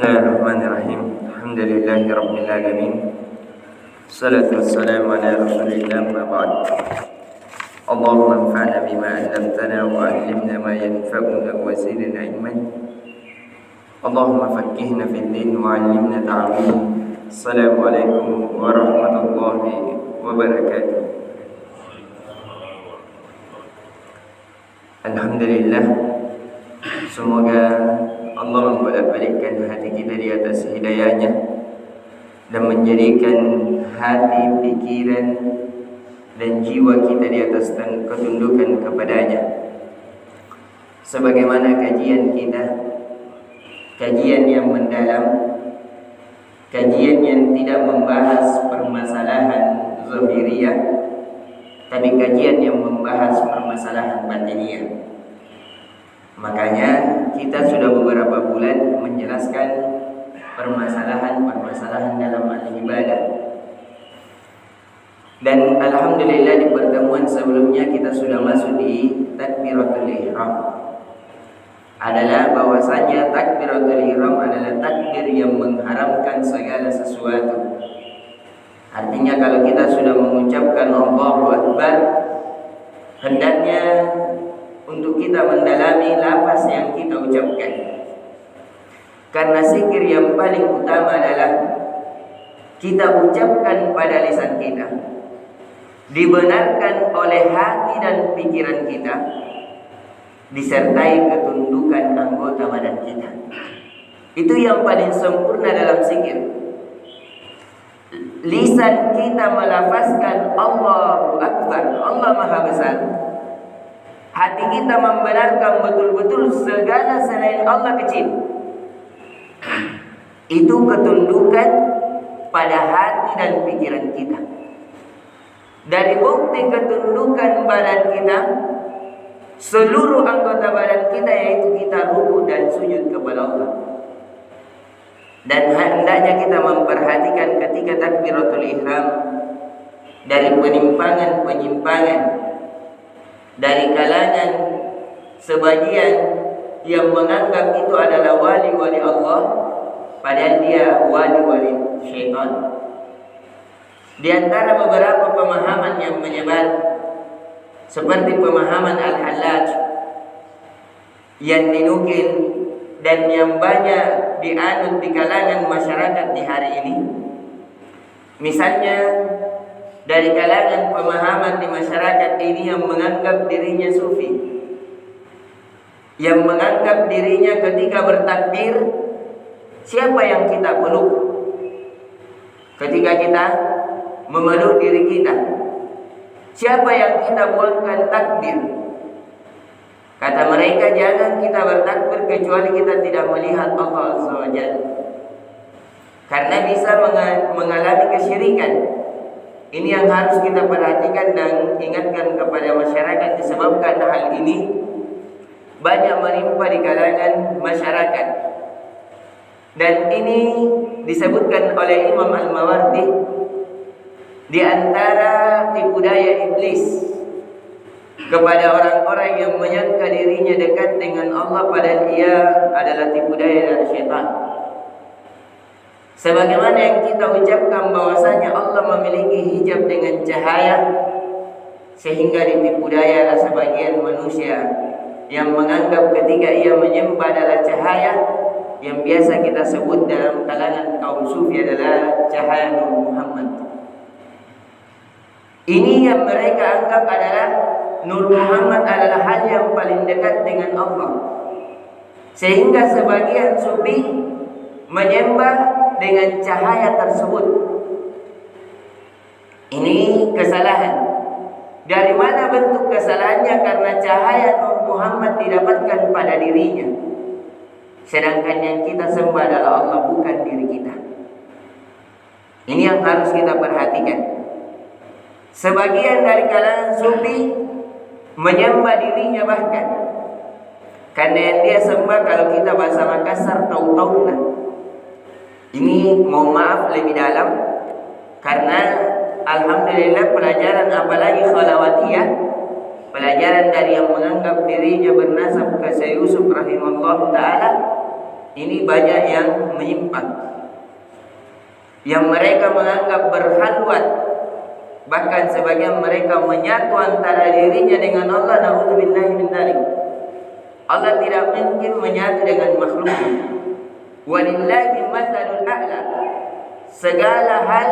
Bismillahirrahmanirrahim. Alhamdulillahi alamin. Salatu wassalamu ala Rasulillah ma ba'd. Allahumma anfa'na bima 'allamtana wa 'allimna ma yanfa'una wa zidna ilman. Allahumma faqqihna fid din wa 'allimna ta'wil. Assalamualaikum warahmatullahi wabarakatuh. Alhamdulillah, semoga Allah membolak-balikkan hati kita di atas hidayahnya dan menjadikan hati, pikiran dan jiwa kita di atas ketundukan kepadanya. Sebagaimana kajian kita, kajian yang mendalam, kajian yang tidak membahas permasalahan zahiriyah, tapi kajian yang membahas permasalahan batiniyah. Makanya kita sudah beberapa bulan menjelaskan permasalahan-permasalahan dalam ibadah. Dan alhamdulillah di pertemuan sebelumnya kita sudah masuk di takbiratul ihram. Adalah bahwasanya takbiratul ihram adalah takbir yang mengharamkan segala sesuatu. Artinya kalau kita sudah mengucapkan Allahu Akbar, hendaknya untuk kita mendalami lafaz yang kita ucapkan. Karena zikir yang paling utama adalah kita ucapkan pada lisan kita, dibenarkan oleh hati dan pikiran kita, disertai ketundukan anggota badan kita. Itu yang paling sempurna dalam zikir. Lisan kita melafazkan Allahu Akbar, Allah Maha Besar. Hati kita membenarkan betul-betul segala selain Allah kecil. Itu ketundukan pada hati dan pikiran kita. Dari bukti ketundukan badan kita, seluruh anggota badan kita, yaitu kita ruku dan sujud kepada Allah. Dan hendaknya kita memperhatikan ketika takbiratul ihram dari penyimpangan-penyimpangan, dari kalangan sebagian yang menganggap itu adalah wali-wali Allah, padahal dia wali-wali syaitan. Di antara beberapa pemahaman yang menyebar, seperti pemahaman Al-Hallaj yang dinukil dan yang banyak dianut di kalangan masyarakat di hari ini. Misalnya dari kalangan pemahaman di masyarakat ini yang menganggap dirinya sufi, yang menganggap dirinya ketika bertakbir, siapa yang kita peluk ketika kita memeluk diri kita? Siapa yang kita buangkan takbir? Kata mereka, jangan kita bertakbir kecuali kita tidak melihat Allah Azza wa Jalla, karena bisa mengalami kesyirikan. Ini yang harus kita perhatikan dan ingatkan kepada masyarakat, disebabkan hal ini banyak menimpa di kalangan masyarakat. Dan ini disebutkan oleh Imam Al-Mawardi di antara tipu daya iblis kepada orang-orang yang menyangka dirinya dekat dengan Allah, padahal ia adalah tipu daya dari syaitan. Sebagaimana yang kita ucapkan bahwasanya Allah memiliki hijab dengan cahaya, sehingga ditipu daya sebagian manusia yang menganggap ketika ia menyembah adalah cahaya, yang biasa kita sebut dalam kalangan kaum sufi adalah cahaya Nur Muhammad. Ini yang mereka anggap adalah Nur Muhammad adalah hal yang paling dekat dengan Allah, sehingga sebagian sufi menyembah dengan cahaya tersebut. Ini kesalahan. Dari mana bentuk kesalahannya? Karena cahaya Nur Muhammad didapatkan pada dirinya, sedangkan yang kita sembah adalah Allah, bukan diri kita. Ini yang harus kita perhatikan. Sebagian dari kalangan sufi menyembah dirinya bahkan, karena yang dia sembah, kalau kita bahasa Makassar, tahu-tahu. Ini mohon maaf lebih dalam, karena alhamdulillah pelajaran apalagi khalawatiyah, pelajaran dari yang menganggap dirinya bernasab ke Syekh Yusuf rahimahullah ta'ala, ini banyak yang menyimpang, yang mereka menganggap berhalwat, bahkan sebagian mereka menyatu antara dirinya dengan Allah. Na'udzubillahi min dzalik. Allah tidak mungkin menyatu dengan makhluk. Walillahi matsalul a'la. Segala hal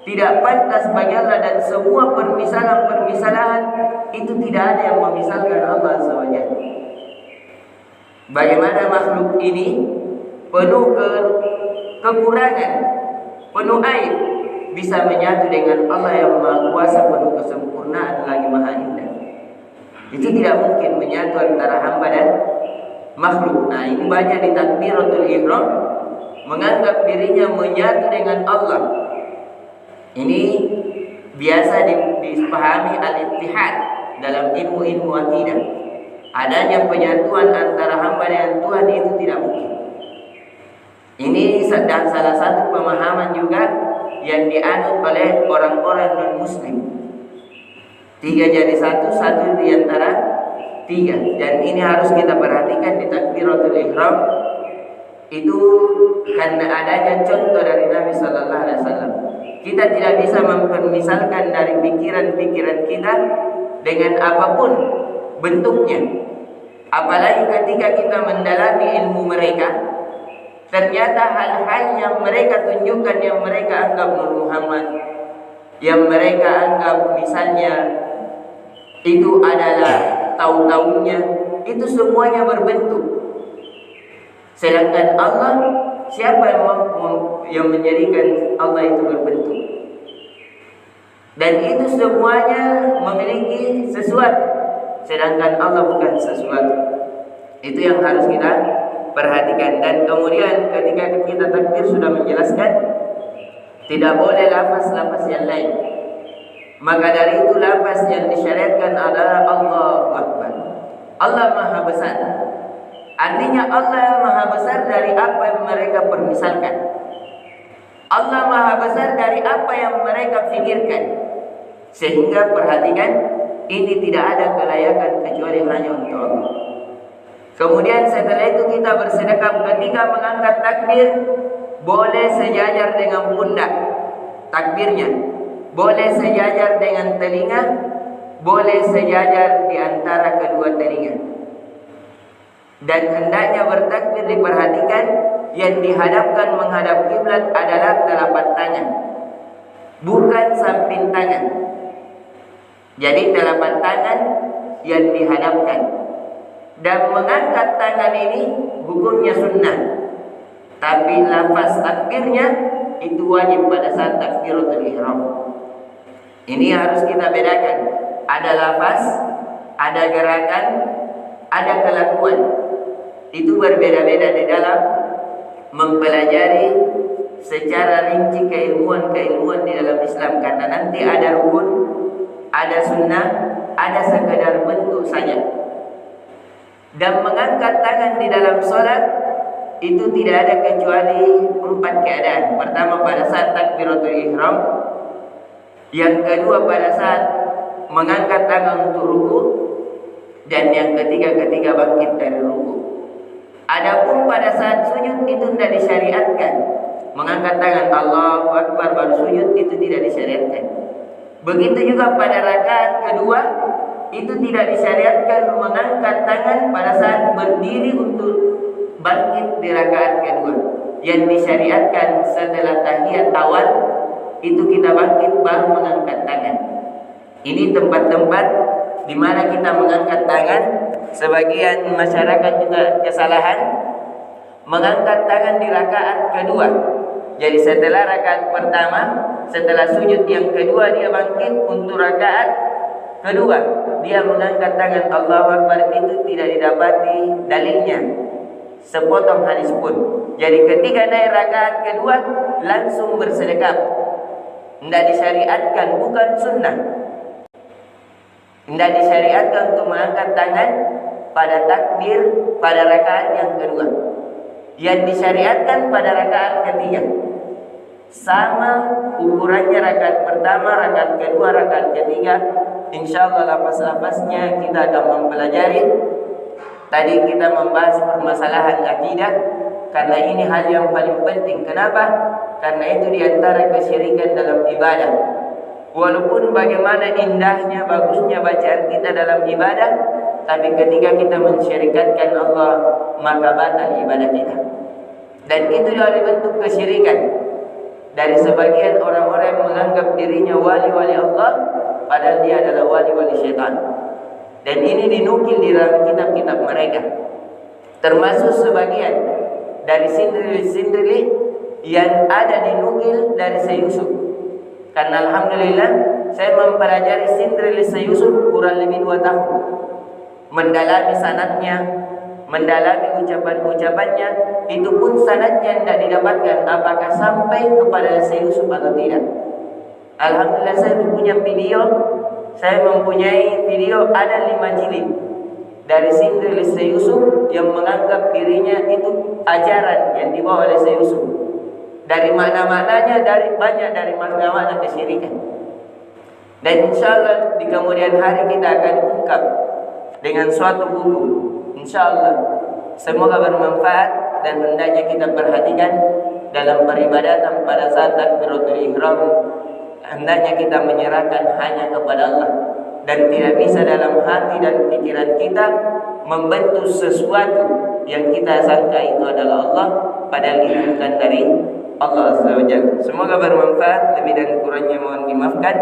tidak pantas bagi Allah, dan semua permisalan-permisalan itu tidak ada yang memisalkan Allah SWT. Bagaimana makhluk ini penuh kekurangan, penuh aib, bisa menyatu dengan Allah yang Maha Kuasa, penuh kesempurnaan lagi Maha Indah. Itu tidak mungkin menyatu antara hamba dan makhluk. Nah, ini banyak di takbiratul ihram menganggap dirinya menyatu dengan Allah. Ini biasa dipahami al-ittihad dalam ilmu-ilmu akidah. Adanya penyatuan antara hamba dengan Tuhan itu tidak mungkin. Ini dan salah satu pemahaman juga yang dianut oleh orang-orang non-muslim. 3 jadi satu, satu di antara 3. Dan ini harus kita perhatikan di takbiratul ihram. Itu karena adanya contoh dari Nabi sallallahu alaihi wasallam. Kita tidak bisa mempermisalkan dari pikiran-pikiran kita dengan apapun bentuknya. Apalagi ketika kita mendalami ilmu mereka, ternyata hal-hal yang mereka tunjukkan, yang mereka anggap Nur Muhammad, yang mereka anggap misalnya itu adalah tahu-tahunya, itu semuanya berbentuk. Sedangkan Allah, siapa yang menjadikan Allah itu berbentuk? Dan itu semuanya memiliki sesuatu, sedangkan Allah bukan sesuatu. Itu yang harus kita perhatikan. Dan kemudian ketika kita takbir sudah menjelaskan tidak boleh lafaz-lafaz yang lain. Maka dari itu lafaz yang disyariatkan adalah Allahu Akbar. Allah Maha Besar. Artinya Allah Maha Besar dari apa yang mereka permisalkan. Allah Maha Besar dari apa yang mereka fikirkan. Sehingga perhatikan, ini tidak ada kelayakan kecuali hanya untuk Allah. Kemudian setelah itu kita bersedekap. Ketika mengangkat takbir, boleh sejajar dengan pundak takbirnya, boleh sejajar dengan telinga, boleh sejajar di antara kedua telinga. Dan hendaknya bertakbir diperhatikan, yang dihadapkan menghadap kiblat adalah telapak tangan, bukan samping tangan. Jadi telapak tangan yang dihadapkan. Dan mengangkat tangan ini hukumnya sunnah, tapi lafaz takbirnya itu wajib pada saat takbiratul ihram. Ini harus kita bedakan. Ada lafaz, ada gerakan, ada kelakuan. Itu berbeda-beda di dalam mempelajari secara rinci keilmuan-keilmuan di dalam Islam. Karena nanti ada rukun, ada sunnah, ada sekedar bentuk saja. Dan mengangkat tangan di dalam sholat itu tidak ada kecuali 4 keadaan. Pertama pada saat takbiratul ihram, yang kedua pada saat mengangkat tangan untuk ruku, dan yang ketiga ketika bangkit dari ruku. Adapun pada saat sujud itu tidak disyariatkan. Mengangkat tangan Allahu Akbar baru sujud itu tidak disyariatkan. Begitu juga pada rakaat kedua itu tidak disyariatkan mengangkat tangan pada saat berdiri untuk bangkit di rakaat kedua. Yang disyariatkan setelah tahiyat awal itu kita bangkit baru mengangkat tangan. Ini tempat-tempat di mana kita mengangkat tangan. Sebagian masyarakat juga kesalahan mengangkat tangan di rakaat kedua. Jadi setelah rakaat pertama, setelah sujud yang kedua dia bangkit untuk rakaat kedua, dia mengangkat tangan Allahu Akbar. Itu tidak didapati dalilnya sepotong hadis pun. Jadi ketika naik rakaat kedua langsung bersedekap, tidak disyariatkan, bukan sunnah. Tidak disyariatkan untuk mengangkat tangan pada takbir pada rakaat yang kedua. Yang disyariatkan pada rakaat ketiga. Sama ukurannya rakaat pertama, rakaat kedua, rakaat ketiga. Insyaallah lafaz-lafaznya kita akan mempelajari Tadi kita membahas permasalahan akidah karena ini hal yang paling penting. Kenapa? Karena itu diantara kesyirikan dalam ibadah. Walaupun bagaimana indahnya, bagusnya bacaan kita dalam ibadah, tapi ketika kita mensyirikatkan Allah, maka batal ibadah kita. Dan itulah bentuk kesyirikan dari sebagian orang-orang yang menganggap dirinya wali-wali Allah, padahal dia adalah wali-wali syaitan. Dan ini dinukil di dalam kitab-kitab mereka. Termasuk sebagian dari sindri-sindri yang ada dinukil dari Syekh Yusuf. Karena alhamdulillah saya mempelajari sindri Syekh Yusuf kurang lebih 2 tahun. Mendalami sanadnya, mendalami ucapan-ucapannya, itu pun sanadnya tidak didapatkan apakah sampai kepada Syekh Yusuf atau tidak. Alhamdulillah saya punya video. Saya mempunyai video ada 5 jilid dari sindri Syekh Yusuf yang menganggap dirinya itu ajaran yang dibawa oleh Syekh Yusuf. Dari makna-maknanya banyak dari makna-makna kesyirikan. Dan insyaallah di kemudian hari kita akan ungkap dengan suatu buku. Insyaallah semoga bermanfaat dan hendaknya kita perhatikan dalam peribadatan pada saat takbiratul ihram. Hendaknya kita menyerahkan hanya kepada Allah dan tidak bisa dalam hati dan pikiran kita membentuk sesuatu yang kita sangka itu adalah Allah, padahal itu bukan dari Allah Azza wa Jalla. Semoga bermanfaat, lebih dan kurangnya mohon dimaafkan.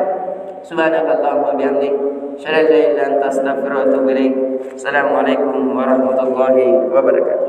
Subhanakallahumma bihamdik, asyhadu an la ilaha illa anta, astaghfiruka wa atubu ilaik. Assalamualaikum warahmatullahi wabarakatuh.